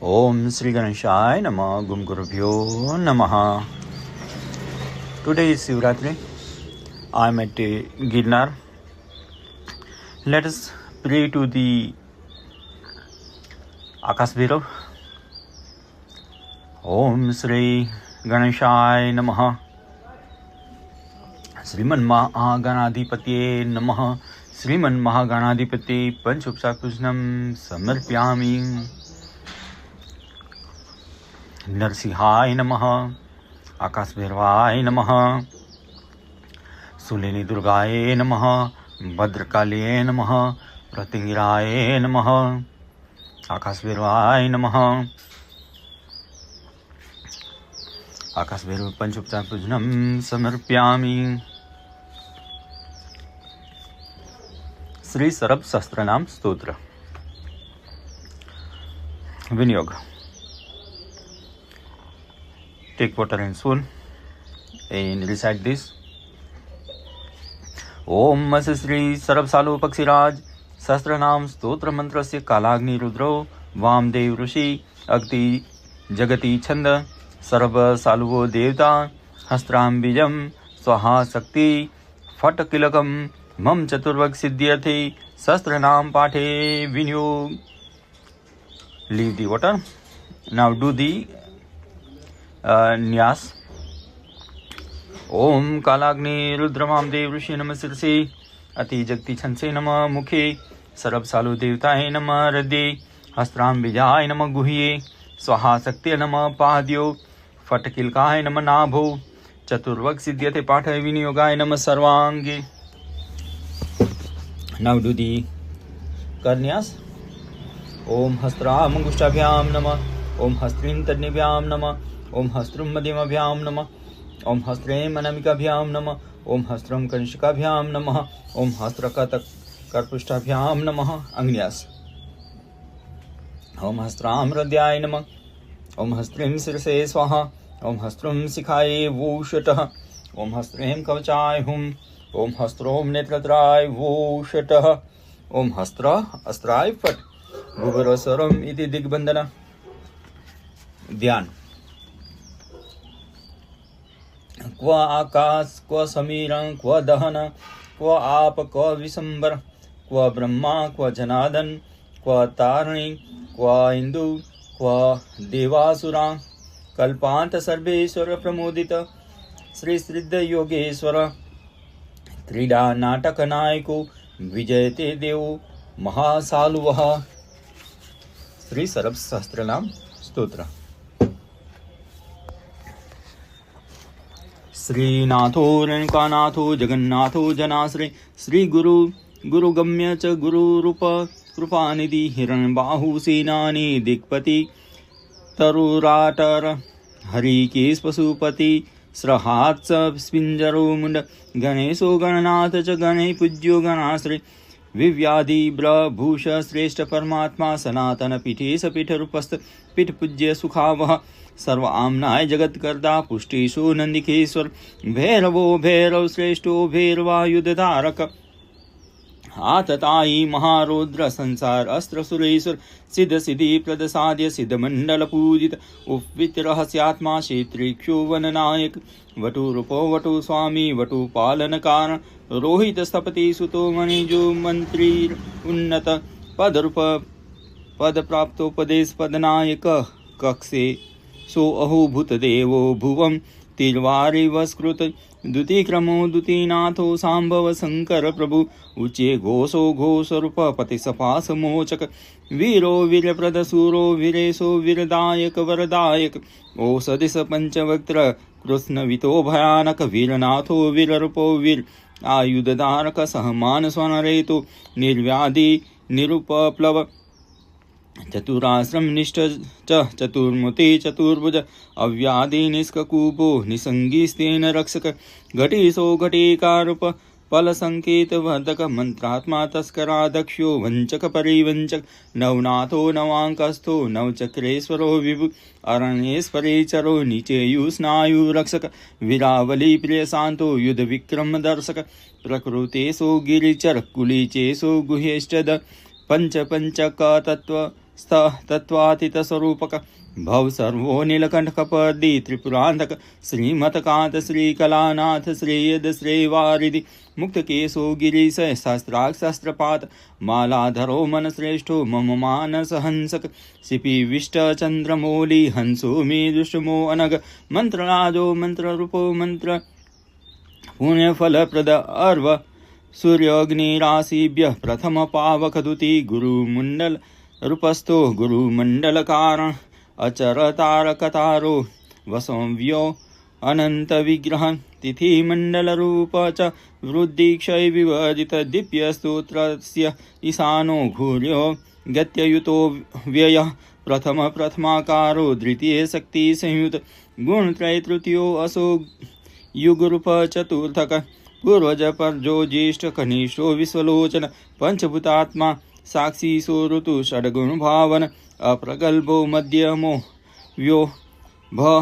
Om Sri Ganeshaya Namah Gum Gurubhyo Namaha. Today is Shivratri. I am at Girnar. Let us pray to the Akash Bhairav. Om Sri Ganeshaya Namaha. Sriman Mahaganadhipatye Namaha. Sriman Mahaganadhipatye Panchupsakushnam Samarpyami. नरसिंहाय नमः, आकाश भैरवाय नमः, सुलेनी दुर्गाय नमः, भद्रकाली नमः, प्रतिंगिराय नमः, आकाश भैरवाय नमः, आकाश भैरव पंचोपचार पूजनम समर्प्यामि। श्री सरब सहस्त्रनाम स्तोत्र विनियोग। Take water and spoon and recite this. Om Mas Sri Sarab Salu Pakshiraj Sahasranam Stotra Mantrasya Kalagni Rudro Vamdev Rishi Akti Jagati Chanda Sarab Saluvo Devta Hastram Bijam Swaha Sakti Fat Kilakam Mam Chaturvak Siddhyarthi Sahasranam Pathe Vinyog. Leave the water. Now do the न्यास। ओम कालाग्नि रुद्रमाम देव ऋषि नम शिरसे अति जगति छंसे नम मुखे सरब सालु देवताय नम हृदये हस्त्राम बीजाय नम गुह्ये स्वाहा शक्ति नम पाद्यो फटकिलकाय नम नाभो चतुर्वक सिद्ध्यते पाठ विनियोगाय नम सर्वांगे। Now do the करन्यास। ओम हस्त्राम अंगुष्ठाभ्याम नमः, ओम हस्त्रीं तन्निभ्याम नमः, ओम हस्त्रम मध्यमाभ्याम नमः, ओम हस्त्रेम अनामिकाभ्याम नमः, ओम हस्त्रम कनिष्काभ्याम नमः, ओम हस्त्रकर्पुष्ठाभ्याम नमः। अंग्न्यास। ओम हस्त्राम हृदयाय नमः, ओम हस्त्रीं शिरसे स्वाहा, ओम हस्त्रम शिखाये वोषटः, ओम हस्त्रेम कवचाय हुम, ओम हस्त्रोम नेत्रत्राय वोषटः, ओम हस्त्र अस्त्राय फट भुवरसरम इति दिग्बंधन। ध्यान। क्व आकाश क्व समीरं क्व दहन क्व आप क्व विशंबर क्व ब्रह्मा क्व जनार्दन क्व तारिणी क्व इंदु क्व देवासुरा कल्पांत सर्वेश्वर प्रमोदित श्री सिद्ध योगेश्वर क्रीडा नाटक नायको विजयते देव महासालुवः। श्री सरब सहस्त्रनाम स्तोत्र। श्रीनाथो रेणुकानाथो जगन्नाथो जनाश्रय श्री गुरु गुरुगम्य च गुरुरूप कृपानिधि हिरण्यबाहु सेनानी दिक्पति तरुराटर हरिकेश पशुपति स्रहात्स स्पिंजरो मुंड गणेशो गणनाथ च गणे पूज्यो गणाश्रय विव्याधि ब्रभूष श्रेष्ठ परमात्मा सनातन पीठेश पीठरूपस्थ पीठ पूज्य सुखावह सर्व आमनाय जगत कर्ता पुष्टिशो नंदिकेश्वर भैरवो भैरव श्रेष्ठो भैरवायुधारक आतताई महारुद्र संसार अस्त्र सुरेश्वर सिद्ध सिद्धि प्रद साध्य सिद्ध मंडल पूजित उपवित रहस्यात्मा क्षेत्रीक्षो वननायक वटु रूपो वटु स्वामी वटु पालन कारण रोहित स्थपति सुतो मणिजो मंत्री उन्नत पद रूप पद प्राप्तोपदेश पदनायक कक्षे सो अहोभूत देवो भुवं तिर्वारिवस्कृत द्युतिक्रमो द्युतिनाथो सांभव शंकर प्रभु उच्चे घोषो घोषरूप पतिसपास मोचक वीरो वीरप्रद सूरो वीरेशो वीरदायक वरदायक ओषधिस पंचवक्त्र कृष्णवितो भयानक वीरनाथो वीररूपो वीर आयुधधारक सहमान स्वनरेतो निर्व्याधि निरुपप्लव चतुराश्रम निष्ठ च चतुर्मुति चतुर्भुज अव्याधि निष्ककूपो निसंगीस्तेन रक्षक घटीशो घटिकारूप फल संकेत वर्धक मंत्रात्मा तस्करादक्षो वंचक परिवंचक नवनाथो नवांकस्थो नवचक्रेश्वरो विभु अरण्येश्वरेचरो नीचेयु स्नायु रक्षक वीरावली प्रिय शांतो युद्ध विक्रम दर्शक प्रकृतेशो गिरिचर कुलीचेशो गुहेष्टद पंच पंचक तत्व तत्त्वातीतस्वरूपक भव सर्वो नीलकंठकपर्दी त्रिपुरांतक श्रीमतकांत श्रीकलानाथ श्रेयद श्रेयवारिधि मुक्तकेशो गिरीश शस्त्राक्षस्त्रपात मालाधरो मनश्रेष्ठो मम मानस हंसक शिपिविष्ट चंद्रमौली हंसो मे दुष्मो अनग मंत्रराजो मंत्ररूपो मंत्र पुण्यफलप्रद अर्व सूर्याग्निराशिभ्यः प्रथम पावकदुति गुरुमंडल रूपस्थो गुरुमंडलकारण अचरतारकतारो वसंव्यो अनंत विग्रह तिथिमंडल रूप च वृद्धिक्षय विवर्जित दिव्य स्तोत्रस्य ईशानो घूर्यो गत्ययुतो व्ययः प्रथम प्रथमाकारो द्वितीय शक्ति संयुत गुणत्रय तृतीयो असो युगरूप चतुर्थक पूर्वज परजो ज्येष्ठ कनिष्ठो विश्वलोचन पंचभूतात्मा साक्षी सो ऋतु षड्गुण भावन अप्रगल्भो मध्यमो व्यो भ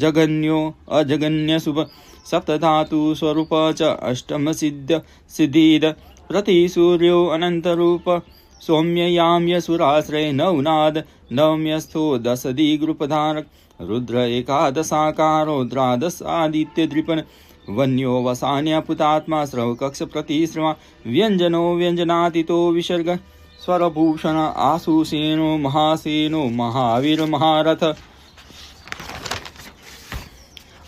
जगन्यो अजगन्य शुभ सप्तधातु स्वरूप च अष्टम सिद्धिद प्रति सूर्यो अनंत रूप सौम्य याम्य सुराश्रय नवनाद नवम्यस्थो दशदिग्रूपधारक रुद्र एकादशाकारो द्वादश आदित्य द्रिपन वन्यो वसान्य पुतात्मा स्रव कक्ष प्रतिश्रवा व्यंजनो व्यंजनातीतो विसर्ग स्वरभूषण आशुसेनो महासेनो महावीर महारथ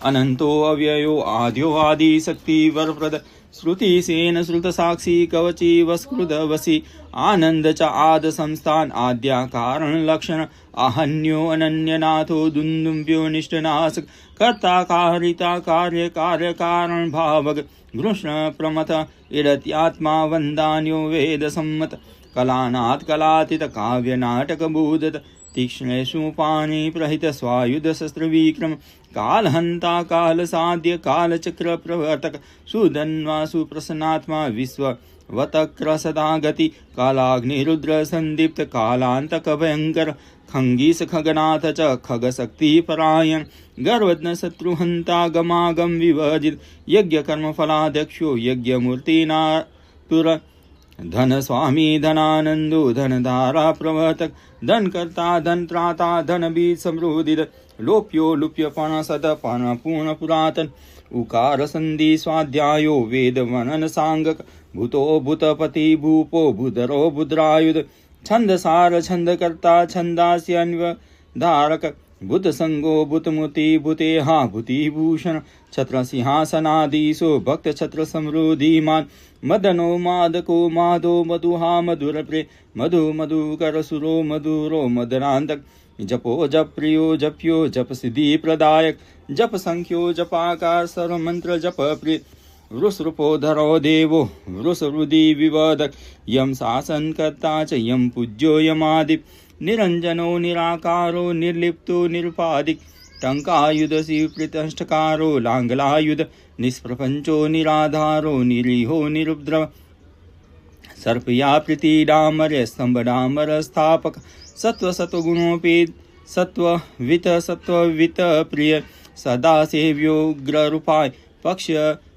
अनंतो अव्ययो आद्यो आदि शक्ति वरप्रद श्रुतिसेन श्रुत साक्षी कवची वस्कृत वसी आनंद च आद संस्थान आद्या कारण लक्षण आहन्यो अनन्यनाथो दुंदुम्ब्यो निष्ठनाशक कर्ता कारिता कार्य कार्य कारण भावक कृष्ण प्रमथ इरत्यात्मा वंदान्यो वेद सम्मत कलानाथ कलातीत काव्य नाटक बोधत तीक्ष्णेषु पाणि प्रहित स्वायुध शस्त्र विक्रम कालहंता काल साध्य कालचक्र प्रवर्तक सुधन्वा सुप्रसन्नात्मा विश्व वतक्र सदा गति कालाग्निरुद्र संदीप्त कालांतक भयंकर खंगीस खगनाथ च खग शक्ति परायण गर्वज्ञ शत्रुहंता गमागम विवर्जित यज्ञ कर्म फलाध्यक्षो यज्ञ मूर्तिनातुर धन स्वामी धनानंदो धनधारा प्रवर्तक धन कर्ता धन त्राता धन बीज समृद्धिद लोप्यो लुप्य पण सद पण पूर्ण पुरातन उकार संधि स्वाध्यायो वेद वर्णन सांगक भूतो भूतपति भूपो भूधरो भुद्रायुध छंद सार छंद कर्ता छंदास्य धारक बुद्ध संगो बुतमुति भूतेहा भूतिभूषण छत्र सिंहासनाधीशो भक्त छत्र समृद्धिमान मदनो मादको माधो मधुहा मधुर प्रे मधु मधुकर सुरो मधुरो मदनांतक जपो जप प्रियो जप्यो जप सिद्धि प्रदायक जप संख्यो जपाकार सर्व मंत्र जप प्रिय वृषरूपो धरो देवो वृषरुदि विवर्धक यम शासन कर्ता च यम पूज्यो यमादिप निरंजनो निराकारो निर्लिप्तो निरुपादिक टंकायुध शिवप्रीतष्टकारो लांगलायुध निष्प्रपंचो निराधारो निरीहो निरुद्र सर्पया प्रीतिडामर्य स्तंभडामर स्थापक सत्व सत्वगुणोपेत सत्ववित प्रिय सदा सेव्योग्ररूपाय पक्ष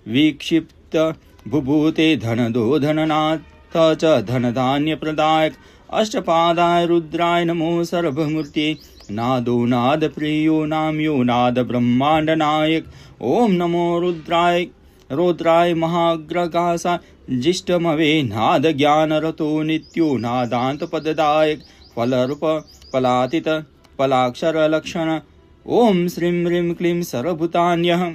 विक्षिप्त बुभूते धनदो धननाथ च धनधान्य प्रदायक अष्टपादाय रुद्राय नमो सर्वमूर्ति नादो नाद प्रियो नाम्यो नाद ब्रह्मांड नायक ओम नमो रुद्राय महाग्रगासा जिष्टमवे नाद ज्ञान रतो नित्यो नादांत पददायक फलरूप पलातीत पलाक्षर लक्षण ओम श्रीं ह्रीं क्लीं सर्वभूतान्यः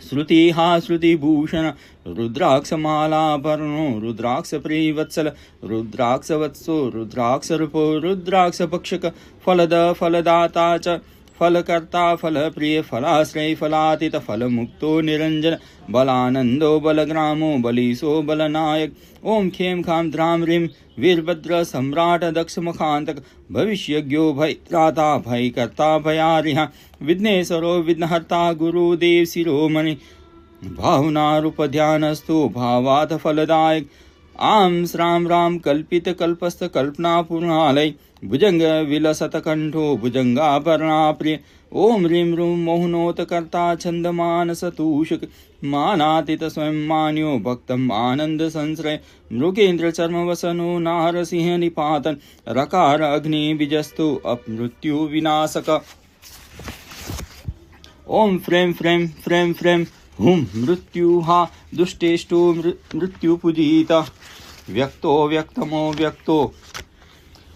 श्रुतिहा श्रुतिभूषण रुद्राक्षमालाभरणो रुद्राक्ष प्रियवत्सल रुद्राक्षवत्सो रुद्राक्षरूपो रुद्राक्षभक्षक फलद फलदाता च फलकर्ता फलप्रिय फलाश्रय फलातीत फलमुक्तो निरंजन बलानंदो बलग्रामो बलीसो बलनायक ओम खेम खाम ध्राम ह्रीं वीरभद्र सम्राट दक्ष मुखांतक भविष्यज्ञो भयत्राता भयकर्ता भयारिहा विघ्नेश्वरो विघ्नहर्ता गुरुदेव शिरोमणि भावनारूप ध्यानस्थो भावात फलदायक आं श्रां रां कल्पित कल्पस्थ कल्पना पूर्णालय भुजंग विलसत कंठो भुजंगाभरणा प्रिय ओम ह्रीं रूं मोहनोत्कर्ता छंदमानस तूषक मानातीत स्वयं मान्यो भक्तम आनंद संश्रय मृगेन्द्र चर्म वसनो नारसिंह निपातन रकार अग्नि बिजस्तु अपमृत्यु विनाशक ओम फ्रें फ्रें फ्रें फ्रें हुं मृत्युहा दुष्टेष्टो मृत्यु पूजिता व्यक्तो व्यक्तमो व्यक्तो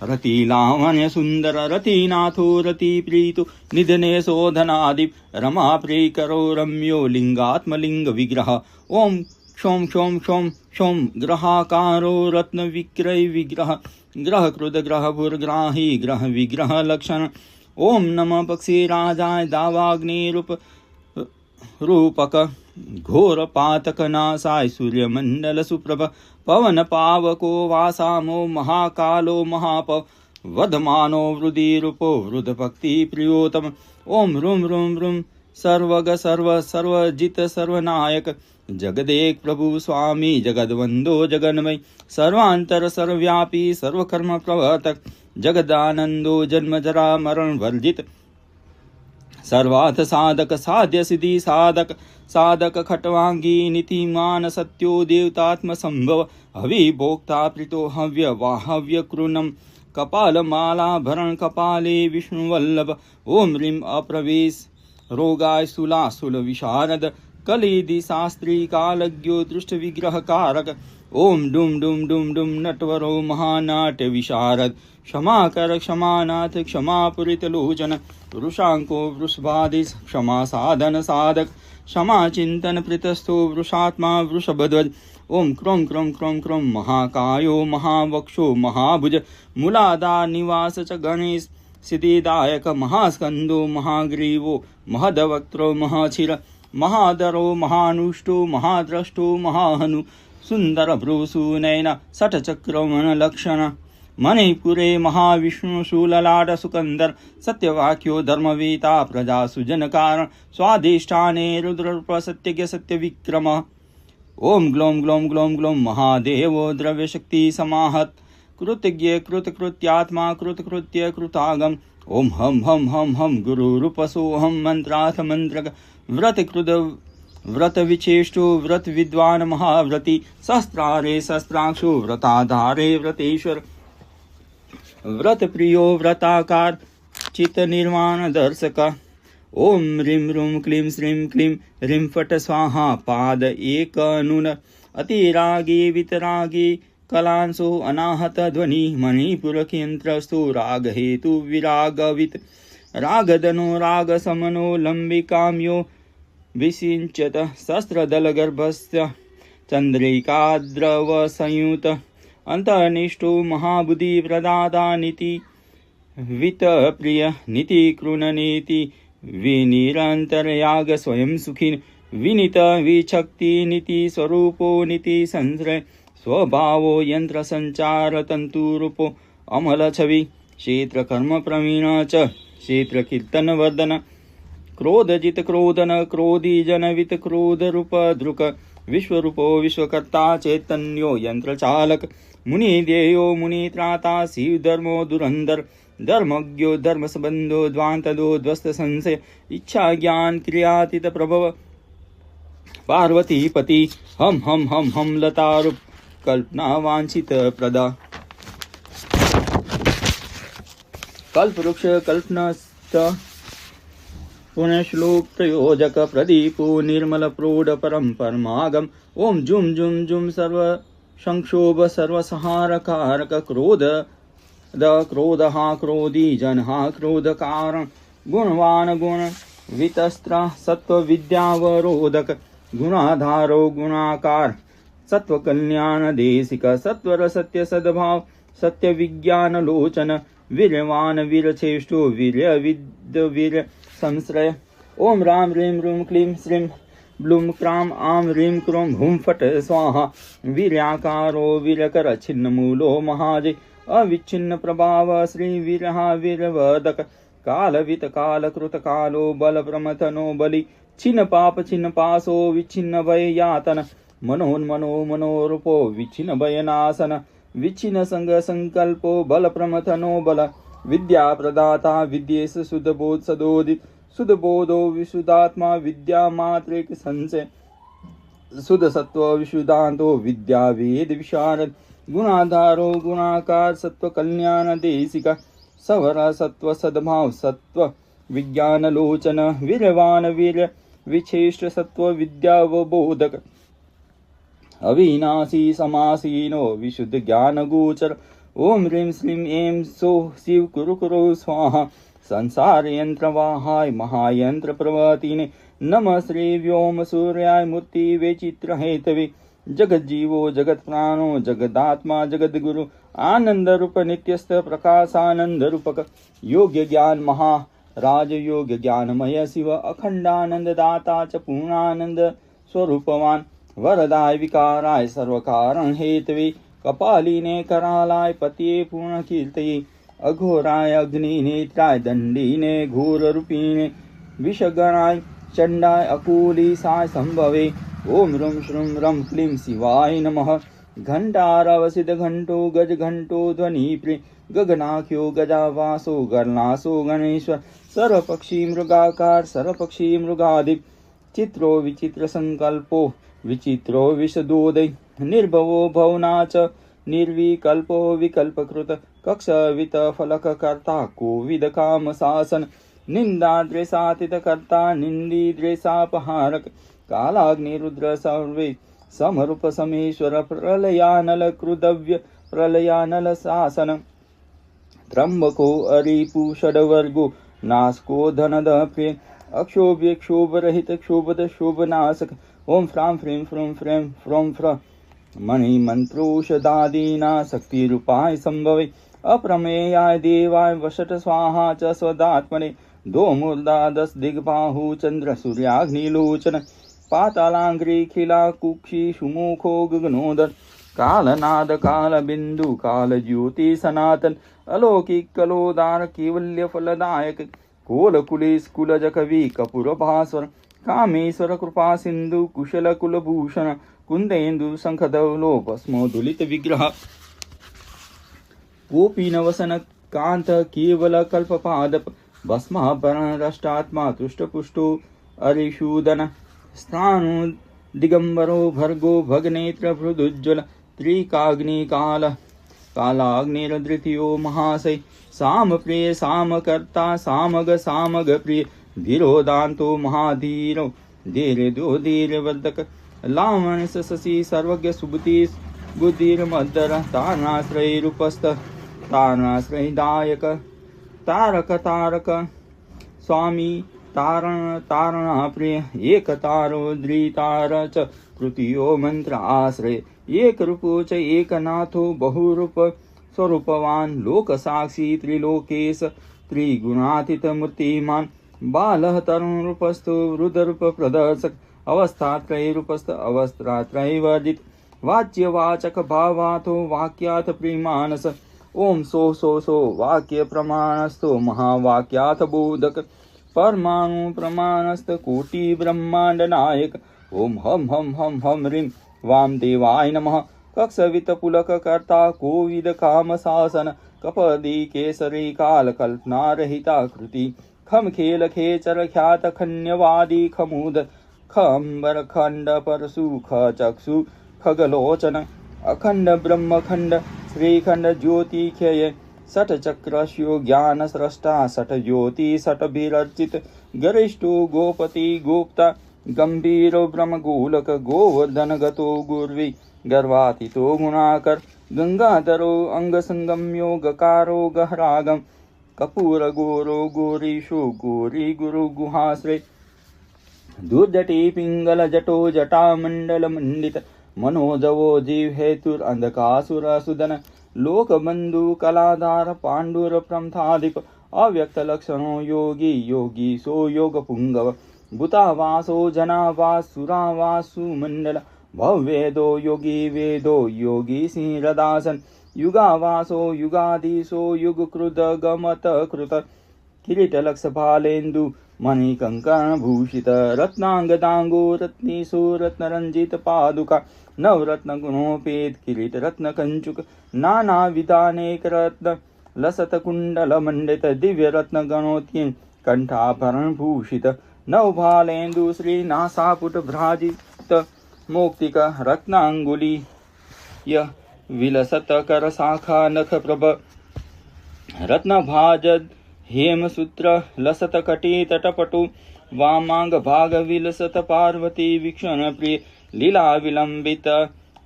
रति लावण्य सुंदर रतिनाथो रति प्रीतो निधने शोधनादि रमा प्रियकरो रम्यो लिंगात्मलिंग विग्रह ओम क्षोम क्षोम क्षोम क्षोम ग्रहाकारो रत्न विक्रय विग्रह ग्रह क्रुद ग्रह भुर्ग्राही ग्रह विग्रह लक्षण ओम नमः पक्षी राजाय दावाग्नि रूपक घोर पातक नासाय सूर्यमंडल सुप्रभ पवन पावको वासामो महाकालो महापव वधमानो वृदिरूपो वृद भक्ति प्रियोतम ओम रूं रूं रूं सर्वग सर्व सर्वजित सर्वनायक जगदेक प्रभु स्वामी जगद्वंदो जगन्मय सर्वांतर सर्वव्यापी सर्वकर्म प्रवर्तक जगदानंदो जन्म जरा मरण वर्जित सर्वार्थ साधक साध्य सिद्धि साधक साधक खटवांगी नीतिमान सत्यो देवतात्म संभव हवि भोक्ता प्रीतो हव्य वाहव्य कृणम कपाल माला भरण कपाले विष्णुवल्लभ ओम ह्रीं अप्रवेश रोगाय सुलासुल विशारद कलिदि शास्त्री कालज्ञो दृष्ट विग्रह कारक ओम डुम डुम डुम डुम नटवरो महानाट्य विशारद क्षमा कर क्षमानाथ क्षमा पुरित लोचन वृषांको वृषभादिश क्षमा साधन साधक क्षमा चिंतन प्रतस्थो वृषात्मा वृषभध्वज ओम क्रोम क्रोम क्रोम क्रोम महाकायो महावक्षो महाभुज मूलाधार निवास च गणेश सिद्धिदायक महास्कंदो महाग्रीवो महदवक्त्रो महाचिर महादरो महानुष्टो महाद्रष्टो महाहनु सुंदर भ्रूसुनयन शठचक्रमण लक्षण मणिपुरे महाविष्णु शूललाट सुकंदर सत्यवाक्यो धर्मवीता प्रजा सुजनकार स्वाधिष्ठाने रुद्ररूप सत्यज्ञ सत्य विक्रम ओम ग्लोम ग्लोम ग्लोम ग्लोम महादेवो द्रव्य शक्ति समाहत कृतज्ञ कृतकृत्यात्मा कृतकृत्य कृतागम ओम हम हम गुरु रूपसोहम मंत्राथ मंत्रक व्रत कृत व्रत विचेष्टो व्रत विद्वान महाव्रति शस्त्रारे शस्त्राक्षो व्रताधारे व्रतेश्वर व्रत प्रियो व्रताकार चित निर्माण दर्शक ओम ह्रीं रूं क्लीं श्रीं क्लीं ह्रीं फट स्वाहा पाद एक नून अतिरागी वितरागी कलांसो अनाहत ध्वनि मणिपुर केन्द्रस्थो राग हेतु विरागवित रागदनो राग समनो लंबिकाम्यो विसिंचत शस्त्रदल गर्भस्य चंद्रिकाद्रव संयुत अंतर्निष्ठो महाबुद्धि प्रदाता नीति वित प्रिय नीति कृणनीति विनिरंतरयाग स्वयं सुखिन विनित विचक्ति नीति स्वरूपो नीति संश्रय स्वभावो यंत्र संचार तंतुरूपो अमल छवि क्षेत्र कर्म प्रवीण च क्षेत्र कीर्तन वर्धन क्रोधजित क्रोधन क्रोधी जनवित क्रोध रूप द्रुक विश्वरूपो विश्वकर्ता चैतन्यो यंत्र चालक मुनि देयो मुनि त्राता शिव धर्मो दुरंधर धर्मज्ञो धर्म संबंधो द्वांतदो ध्वस्त संशय इच्छा ज्ञान क्रियातीत प्रभव पार्वती पति हम लतारूप कल्पना वांछित प्रदा कल्प वृक्ष कल्पनास्थ पुण्य श्लोक प्रयोजक प्रदीपो निर्मल प्रोढ़ परम परमागम ओम जुम जुम जुम सर्व संक्षोभ सर्वसहार कारक क्रोध द क्रोध हा क्रोधी जन हा क्रोध कारण गुणवान गुण वितस्त्र सत्व विद्यावरोधक गुणाधारो गुणाकार सत्व कल्याण देशिक सत्वर सत्य सद्भाव सत्य विज्ञान लोचन वीर्यवान वीरश्रेष्ठो वीर्य विद वीर्य संश्रय ओम राम ह्रीं रूं क्लीं श्रीं ब्लूम क्राम आम ह्रीं क्रोम हुम फट स्वाहा वीर्याकारो वीरकर छिन्न मूलो महाजय अविच्छिन्न प्रभाव श्री वीरहा वीरवर्धक कालवित काल कृत कालो बल प्रमथनो बलि छिन्न पाप छिन्न पासो विच्छिन्न भय यातन मनोन्मनो मनोरूपो विच्छिन्न भयनाशन विच्छिन्न संग संकल्पो बल प्रमथनो बल विद्या प्रदाता विद्येश शुद्धबोध सदोदित शुद्धबोधो विशुद्धात्मा विद्या मात्रेक संशय शुद्ध सत्व विशुद्धांतो विद्या वेद विशारद गुणाधारो गुणाकार सत्व कल्याण देशिका सवर सत्व सद्भाव सत्व विज्ञान लोचन वीरवान वीर विशेष सत्व विद्यावबोधक अविनाशी समासीनो विशुद्ध ज्ञान गोचर ओम ह्रीं श्रीं ऐं सौः शिव कुरु कुरु स्वाहा संसार यंत्र वाहाय महायंत्र प्रवर्तिने नमः श्री व्योम सूर्याय मूर्ति वैचित्र हेतवे जगत जीवो जगत प्राणो जगदात्मा जगद गुरु आनंद रूप नित्यस्थ प्रकाशानंद रूपक योग्य ज्ञान महा राजयोग ज्ञानमय शिव अखंडानंद दाता च पूर्णानंद स्वरूपवान वरदाय विकाराय सर्वकारण हेतवे कपालिने करालाय पतिये पूर्ण कीर्तये अघोराय अग्नि नेत्राय दंडीने घोर रूपिणे विषगणाय चंडाय अकूली साय संभवे ओम ह्रूं श्रूं रं क्लीं शिवाय नमः घंटारवसित घंटो गज घंटो ध्वनि प्रिय गगनाख्यो गजावासो गणनासो गणेश्वर सर्वपक्षी मृगाकार सर्वपक्षी मृगादिप चित्रो विचित्र संकल्पो विचित्रो विशदोदय निर्भवो भवनाच निर्विकल्पो विकल्पकृत कक्षवित फलक कर्ता कोविद काम शासन निंदा द्वेषातीत कर्ता निंदी द्वेषापहारक कालाग्निरुद्र सर्वे समरूप समेश्वर प्रलयानल कृदव्य प्रलयानल शासन त्र्यंबको अरिपु षडवर्गो नासको धनद प्रिय अक्षोभ्य क्षोभ रहित क्षोभद शोभनाशक ओम फ्रां फ्रीं फ्रूं फ्रें फ्रों फ्र मणि मंत्रोषधादीना शक्ति रूपाय संभवे अप्रमेयाय देवाय वषट स्वाहा च स्वदात्मने दो मूर्धा 10 दिग्बाहु चंद्र सूर्याग्निलोचन पातालांग्री खिला कुक्षी सुमुखो गगनोदर कालनाद काल बिंदु काल ज्योति सनातन अलौकिक कलोदार केवल्य फलदायक कोल कुलेश कुलज कवि कपूर भास्वर कामेश्वर कृपा सिंधु कुशल कुलभूषण कुंदेन्दु शंखदौलो भस्मोदुलित विग्रह गोपी नवसन कांत केवल कल्पपादप भस्माभरण रष्टात्मा तुष्टपुष्टो अरिशूदन स्थानु दिगंबरो भर्गो भगनेत्र भृदुज्ज्वल त्रिकाग्नि काल कालाग्निर्धृतियो महाशय साम प्रिय साम कर्ता सामग सामग प्रिय धीरोदांतो महाधीरो धीर दो धीर वर्धक लावण शशि सर्वज्ञ सुबुद्धि बुद्धिर्मदर तारणाश्रय रूपस्थ तारणाश्रय दायक तारक तारक स्वामी तारण तारणा प्रिय एक तारो द्वितार च तृतीयो मंत्र आश्रय एक रूपो च एक नाथो बहुरूप स्वरूपवान लोक साक्षी त्रिलोकेश त्रिगुणातीत मूर्तिमान बालः तरुण रूपस्थो रुद्ररूप प्रदर्शक अवस्थात्रय रूपस्थ अवस्थात्रय वर्जित वाच्यवाचक भावातो वाक्याथ प्रियमानस ओम सो वाक्य प्रमाणस्थो महावाक्याथ बोधक परमाणु प्रमाणस्थ कोटि ब्रह्मांड नायक ओम हम हम ह्रीं वामदेवाय नमः कक्षवित पुलक कर्ता कोविद काम शासन कपदी केसरी काल कल्पना रहिता कृति खम खेल खेचर ख्यात खन्यवादी खमुद खंबर खंड परशु ख चक्षु खगलोचन अखंड ब्रह्मखंड श्रीखंड ज्योति क्षय सठ चक्रस्यो ज्ञान स्रष्टा सठ ज्योति सठ विरचित गरिष्ठो गोपति गोप्ता गंभीरो ब्रह्म गोलक गोवर्धन गतो गुर्वी गर्वातीतो गुणाकर गंगाधरो अंग संगम्यो गकारो गहरागम कपूर गोरो गोरीशो गोरी गुरु गुहाश्रय दुर्जटी पिंगल जटो जटा मंडल मंडित मनोजवो जीव हेतुर अंधकासुर सुदन लोक बंधु कलाधार पांडुर प्रमथाधिप अव्यक्त लक्षणो योगी योगी सो योग पुंगव भूतावासो जनावास सुरावासु मंडल भवेदो योगी वेदो योगी सिंहदासन युगावासो युगाधीशो युग कृत गमत कृत किरीटलक्षभालेन्दु मणिकङ्कणभूषित रत्नाङ्गदाङ्गो रत्नीषु रत्नरञ्जितपादुका नवरत्नगुणोपेत किरीटरत्नकञ्चुक नानाविधानेकरत्न लसत्कुण्डलमण्डित दिव्यरत्नगणोत्कीर्ण कण्ठाभरणभूषित नवभालेन्दु श्रीनासापुटभ्राजित मौक्तिक रत्नाङ्गुलीय विलसत करशाखा नखप्रभ रत्नभाजद हेमसूत्र लसत कटितटपटु वामाङ्गभाग विलसत पार्वती वीक्षण प्रिय लीला विलंबित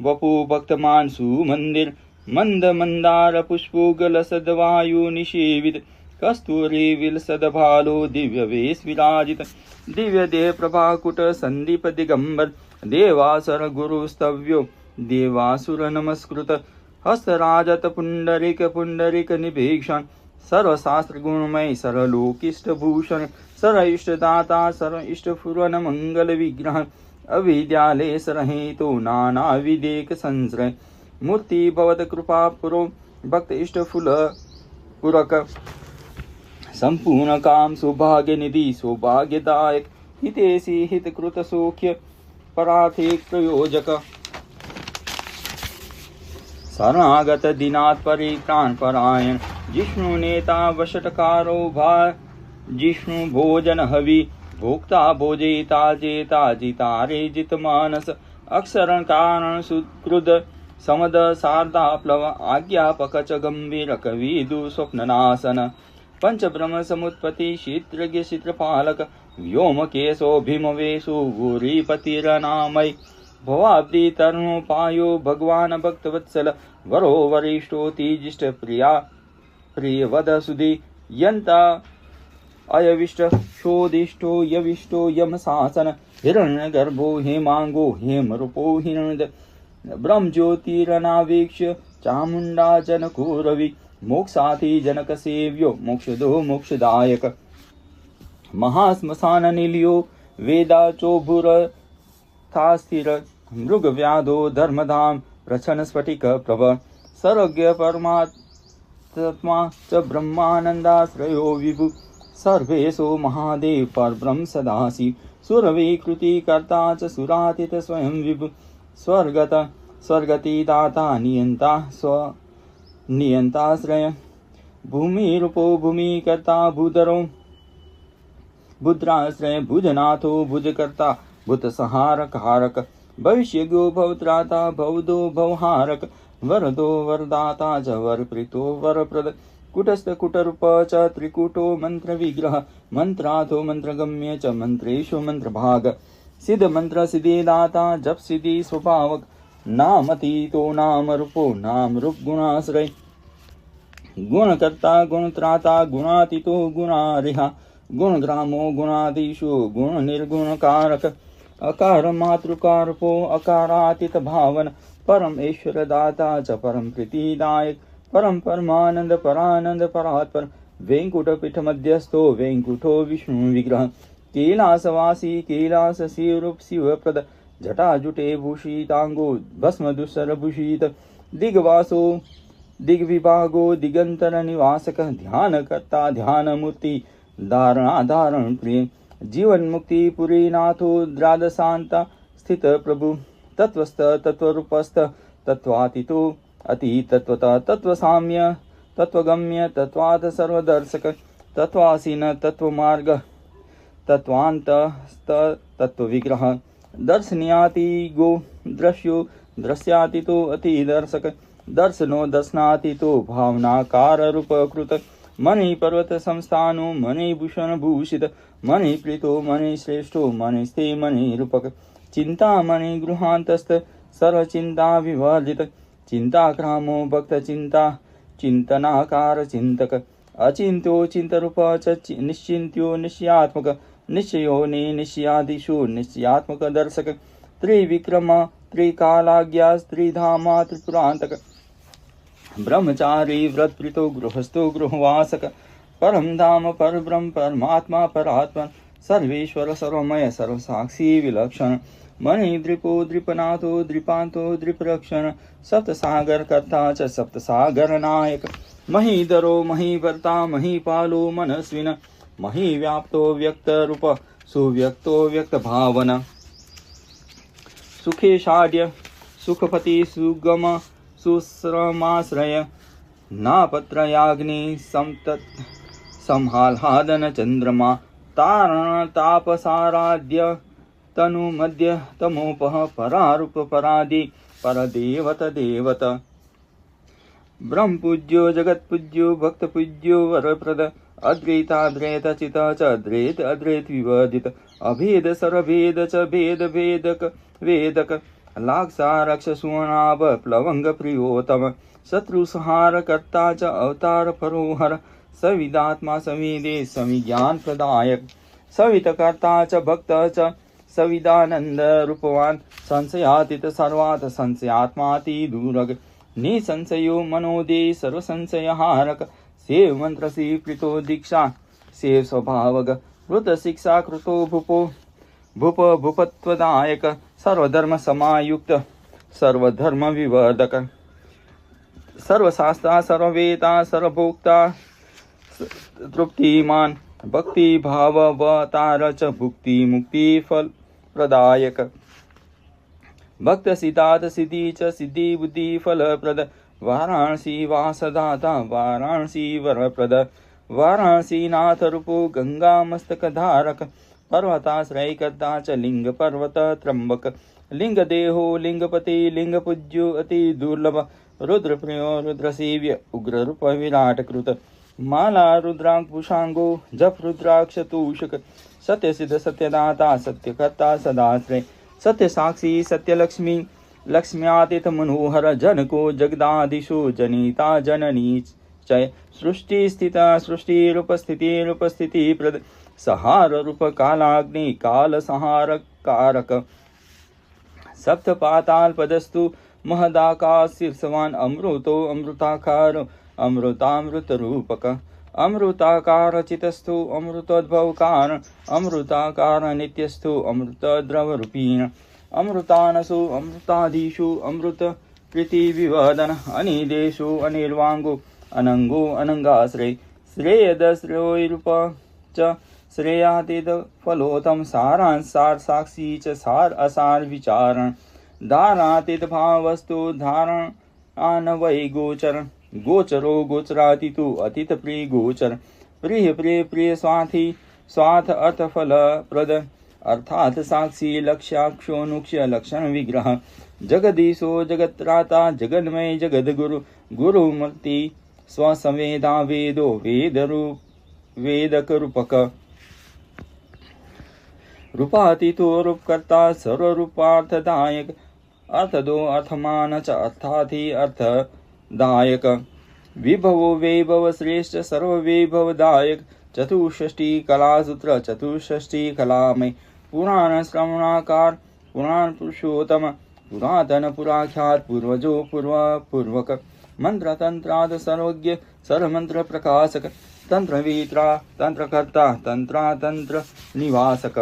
वपु भक्तमानसु मंदिर मंद मंदार पुष्पोगलसद वायु निषेवित कस्तूरी विलसद भालो दिव्य वेश विराजित दिव्य देह प्रभाकुट संदीप दिगंबर देवासर गुरुस्तव्यो देवासुर नमस्कृत हस्तराजत पुंडरिक निभीक्षण सर्वशास्त्र गुणमय सरलोकिष्ट भूषण सर इष्ट दाता सर इष्ट पूर्वन मंगल विग्रह अविद्यालय सरहेतो नाना विदेक संश्रय मूर्ति भवत कृपा पुरो भक्त इष्ट फूल पुरक संपूर्ण काम सौभाग्य निधि सौभाग्यदायक हितेशी हितकृत सौख्य परार्थिक प्रयोजक शरणागत दिनात् परित्राण परायण जिष्णु नेता वशटकारो भा जिष्णु भोजन हवि भोक्ता भोजयिता जेता जितारे जित मानस अक्षरण कारण सुकृद समद शारदाप्लव आज्ञापक च गंभीर कविदु स्वप्ननाशन पंच ब्रह्म समुत्पत्ति शीत्रज्ञ चित्रपालक व्योम केशो भीमवेशो गौरीपतिरनामय भवाब्दि तरुणोपायो भगवान भक्तवत्सल वरो वरिष्ठो तीजिष्ट प्रिया प्रियवद सुधि यंता अयविष्ट शोदिष्टो यविष्टो यम शासन हिरण्य गर्भो हेमांगो हेमरूपो हिरण्य ब्रह्म ज्योतिरनावीक्ष्य चामुंडा जनको रवि मोक्षाति जनक सेव्यो मोक्षदो मोक्षदायक महाश्मशान निलियो वेदा चोभुर था स्थिर मृग व्याधो धर्मधाम प्रछन स्फटिक प्रभ सर्वज्ञ परमात्मा च ब्रह्मानंदाश्रयो विभु सर्वेशो महादेव परब्रह्म सदासि सुरविकृति कर्ता च सुरातीत स्वयं विभु स्वर्गत स्वर्गति दाता नियंता स्व नियंताश्रय भूमिरूपो भूमिकर्ता भूधरो बुद्राश्रय भुजनाथो भुजकर्ता भूत संहारक हारक भविष्यज्ञो भवत्राता भवदो भवहारक वरदो वरदाता च वरप्रीतो वरप्रद कुटस्थ कुटरूप च त्रिकुटो मंत्र विग्रह मंत्राथो मंत्रगम्य च मंत्रेषु मंत्रभाग सिद्ध मंत्र सिद्धिदाता जप सिद्धि स्वभावक नामतीतो नाम रूपो नाम रूप गुणाश्रय गुणकर्ता गुणत्राता गुणातीतो गुणारिहा गुणग्रामो गुणाधीशो गुण निर्गुण कारक अकार मातृकारपो अकारातीत भावन परम ईश्वर दाता च परम प्रीतिदायक परम परमानंद परानंद परात्पर वेंकुट पीठ मध्यस्थो वेंकुटो विष्णु विग्रह कैलासवासी कैलास शिवरूप शिवप्रद जटाजुटे भूषितांगो भस्म दुस्सर भूषित दिग्वासो दिग्विभागो दिगंतर निवासक ध्यान करता ध्यान मूर्ति धारणा धारण प्रिय जीवन मुक्ति पुरी नाथो द्वादशांता स्थित प्रभु तत्वस्थ तत्वरूपस्थ तत्वातीतो अति तत्वता तत्वसाम्य तत्वगम्य तत्वात् सर्वदर्शक तत्वासीन तत्वमार्ग तत्वांत तत्वविग्रह दर्शनीयाति गो दृश्यो दृश्यातीतो अति दर्शक दर्शनो दर्शनातीतो भावनाकार रूप कृत मणि पर्वत संस्थानो मणि भूषण भूषित मणि प्रीतो मणि श्रेष्ठो मणि स्थे मणि रूपक चिंता मणि गृहांतस्थ सर्व चिंता विवर्जित चिंताक्रामो भक्त चिंता चिंतनाकार चिंतक अचिंत्यो चिंतरूप च निश्चिंत्यो निश्चयात्मक निश्चयो निश्चयादिशो निश्चयात्मक दर्शक त्रिविक्रम त्रिकालाज्ञा त्रिधामा त्रिपुरांतक ब्रह्मचारी व्रतप्रीतो गृहस्थो गृहवासक परम धाम परब्रह्म परमात्मा परात्मा सर्वेश्वर सर्वमय सर्वसाक्षी विलक्षण मणिद्रिपो द्रिपनाथो द्रिपान्तो द्रिपरक्षण सप्तसागरकर्ता च सप्तसागरनायक महीधरो महीभर्ता महीपालो मनस्विन महीव्याप्तो व्यक्तरूप सुव्यक्तो व्यक्तभावन सुखेशाढ्य सुखपति सुगम सुश्रमाश्रय नापत्रयाग्नि संतत संहालादन चंद्रमा तारण तापसाराध्य तनु मध्य तमोपह परारूप परादि परदेवत देवत ब्रह्म पूज्यो जगत पूज्यो भक्त पूज्यो वरप्रद अद्वैताद्वैत चित च अद्वैत अद्वैत विवर्जित अभेद सरभेद च भेद भेदक वेदक लाक्षा रक्ष सुवनाभ प्लवंग प्रियोतम शत्रु संहार कर्ता च अवतार परोहर सविदात्मा सविदे सविज्ञान प्रदायक सवित कर्ता च भक्त च सविदानंद रूपवान संशयातीत सर्वात संशयात्माति दूरग निसंशयो मनोदे सर्व संशय हारक सेव मंत्र से प्रीतो दीक्षा सेव स्वभावग वृत शिक्षा कृतो भूपो भूप भूपत्वदायक सर्वधर्म समायुक्त सर्वधर्म विवर्धक सर्वशास्त्रा सर्ववेता सर्वभोक्ता तृप्तिमान भक्ति भाव अवतार च भुक्ति मुक्ति फल प्रदायक भक्त सिद्धार्थ सिद्धि च सिद्धि बुद्धि फल प्रद वाराणसी वासदाता वाराणसी वरप्रद वाराणसी नाथ रूपो गंगा मस्तक धारक पर्वताश्रय कर्ता च लिंग पर्वत त्र्यंबक लिंग देहो लिंगपति लिंग पूज्यो अति दुर्लभ रुद्र प्रियो रुद्र सेव्य उग्र रूप विराट कृत माला रुद्रांकुशांगो जप रुद्राक्ष तूषक सत्य सिद्ध सत्यदाता सत्यकर्ता सदाश्रय सत्य साक्षी सत्य लक्ष्मी लक्ष्म्यातीत मनोहर जनको जगदादिशु जनिता जननी चय सृष्टि स्थिता सृष्टि रूप स्थिति प्रद सहार रूप कालाग्नि काल संहार कारक सप्त पाताल पदस्तु महदाकाश शीर्षवान अमृतो अमृताकार अमृतामृत रूपक अमृताकार चितस्तु अमृतोद्भवकार अमृताकार नित्यस्तु अमृत द्रव रूपीण अमृतानसु अमृताधीषु अमृत प्रीति विवर्धन अनिदेशु अनिर्वांगो अनंगो अनंगाश्रय श्रेयदश्रेयोरूप च श्रेयातीत फलोतम सारांश सार साक्षी च सार असार विचारण धारातीत भावस्तु धारण आनवय गोचर गोचरो गोचरातीतु अतीत प्रिय गोचर प्रिय प्रिय प्रिय स्वार्थी स्वार्थ अर्थ फल प्रद अर्थात साक्षी लक्ष्याक्षोनुक्ष्य लक्षण विग्रह जगदीशो जगत्राता जगन्मय जगद गुरु गुरुमूर्ति स्वसंवेदा वेदो वेद रूप वेदक रूपक रूपातीतो रूपकर्ता सर्वरूपार्थदायक अर्थदो अर्थमान च अर्थाथि अर्थदायक विभवो वैभव श्रेष्ठ सर्ववैभवदायक चतुष्षष्टि कलासूत्र चतुष्षष्टि कलामय पुराण श्रवणाकार पुराण पुरुषोत्तम पुरातन पुराख्यात पूर्वजो पूर्व पूर्वक मंत्र तंत्राद सर्वज्ञ सर्वमंत्र प्रकाशक तंत्रवीत्रा तंत्रकर्ता तंत्रा तंत्र निवासक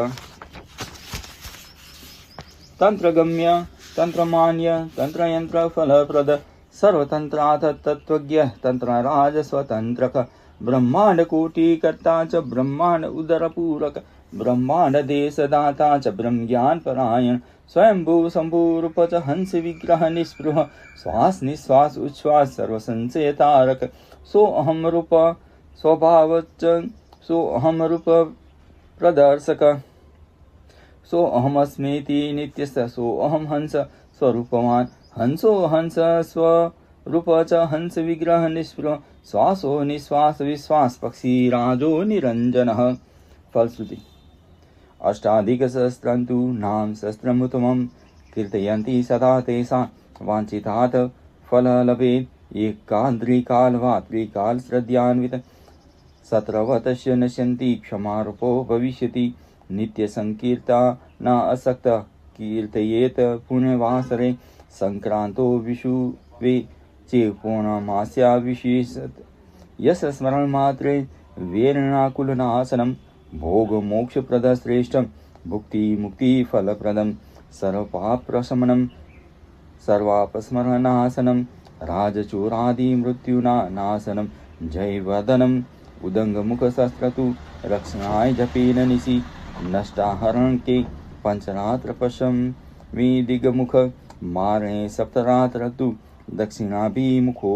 तंत्रगम्य तंत्रमान्य तंत्रयंत्र फलप्रद सर्वतंत्राथ तत्वज्ञ तंत्रराज स्वतंत्रक ब्रह्मांड कोटि कर्ता च ब्रह्मांड उदर पूरक ब्रह्मांड देश दाता च ब्रह्म ज्ञान परायण स्वयंभू शंभु रूप च हंस विग्रह निस्पृह श्वास निश्वास उच्छ्वास सर्व संशय तारक सो अहम रूप स्वभाव च सो अहम रूप प्रदर्शक सो अहम अस्मीति नित्यस्थ सो अहम हंस स्वरूपवान हंसो हंस स्वरूप च हंस विग्रह निस्पृह श्वासो निश्वास विश्वास पक्षी राजो निरंजनः फलश्रुति अष्टाधिकसहस्रं तु नाम सहस्रमुत्तमं कीर्तयन्ति सदा तेषां वाञ्छितात् फललभेत् एकाद्रिकाल वा त्रिकाल श्रद्धान्वित सत्रवतस्य नश्यन्ति क्षमारूपो भविष्यति नित्यसंकीर्ता न असक्त कीर्तयेत पुण्यवासरे संक्रांतो विषुवे चेव पूर्णमास्या विशेषत यस स्मरण मात्रे वेरणाकुलनाशनम भोग मोक्ष प्रद श्रेष्ठम भुक्ति मुक्ति फल प्रदम सर्वपापप्रशमनं सर्वापस्मरणासनं राजचोरादिमृत्युना नाशनं जयवर्धनम् उदङ्गमुखशस्त्रतु रक्षणाय जपेन निशि नष्टाहरण के पंचरात्रपशम दिगमुख मारणे सप्तरात्र तु दक्षिणाभिमुखो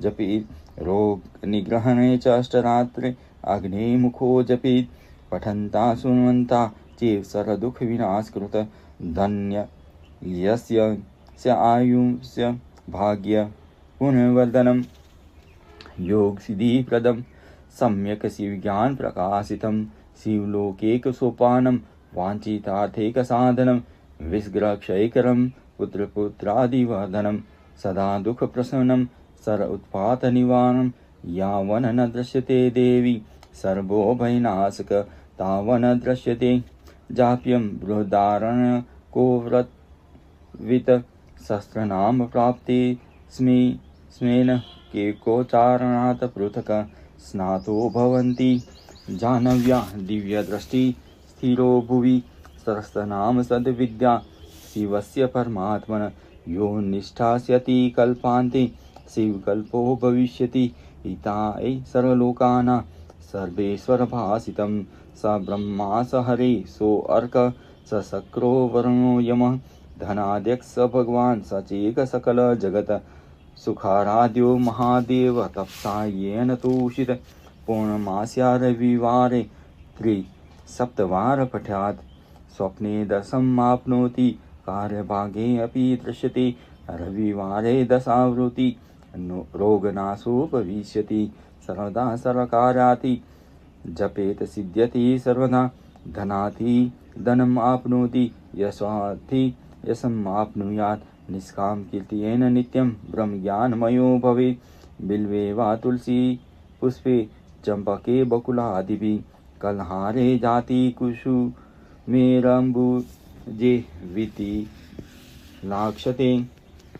जपेत् रोग निग्रहणे च अष्टरात्रे अग्निमुखो जपेत् पठन्ता शृण्वन्ता चेत् सर्वदुःख विनाशकृत धन्य यस्य स आयुष्य भाग्य पुण्यवर्धनम् योग सिद्धिप्रदम् सम्यक् शिवज्ञान प्रकाशितं शिवलोकैक सोपानं वाञ्छितार्थैक साधनं विस्ग्रहक्षयकरं पुत्रपुत्रादिवर्धनं सदा दुःखप्रशमनं सर उत्पात निवारणं यावन् न दृश्यते देवी सर्वो भयनाशक तावन् दृश्यते जाप्यं बृहदारण्य को व्रतवित शस्त्रनाम प्राप्ते स्मेन केकोच्चारणात् पृथक् स्नातो भवन्ति जानव्या दिव्यदृष्टि स्थिरो भुवि सहस्रनाम सद्विद्या शिवस्य परमात्मन यो निष्ठास्यति कल्पान्ते शिवकल्पो भविष्यति हिताय सर्वलोकानां सर्वेश्वर भासितं स ब्रह्मा स हरे सो अर्क स शक्रो वरुणो यमः धनाध्यक्ष भगवान् सचेक सकल जगत सुखाराध्यो महादेव तपसा येन तोषित पूर्णमास्या रविवारे त्रिसप्तवार पठ्यात् स्वप्ने दशमाप्नोति कार्यभागे अपि दृश्यते रविवारे दशावृत्ति रोगनाशो भविष्यति सर्वदा सर्वकार्याति जपेत सिद्ध्यति सर्वदा धनाति धनम् आप्नोति यशाति यशम् आप्नुयात् निष्काम कीर्तियेन नित्यं ब्रह्मज्ञानमयो भवेत् बिल्वे वा तुलसी पुष्पे चंपके बकुलादिभिः कल्हारे जाति कुसुमेरम्बुजे विति लाक्षते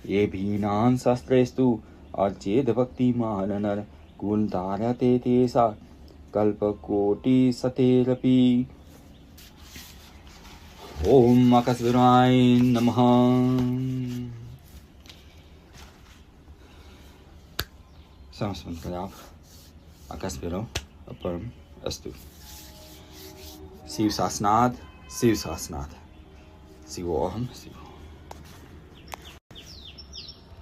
येभिनां शास्त्रेस्तु अर्चेद भक्तिमान् नर कुलधारते तेषा कल्पकोटिशतेरपि। ओम आकाशवीराय नमः। समस्त आप आकाशवीरो अपरम अस्तु। शिव शासनाथ शिव शासनाथ शिवोहम शिव।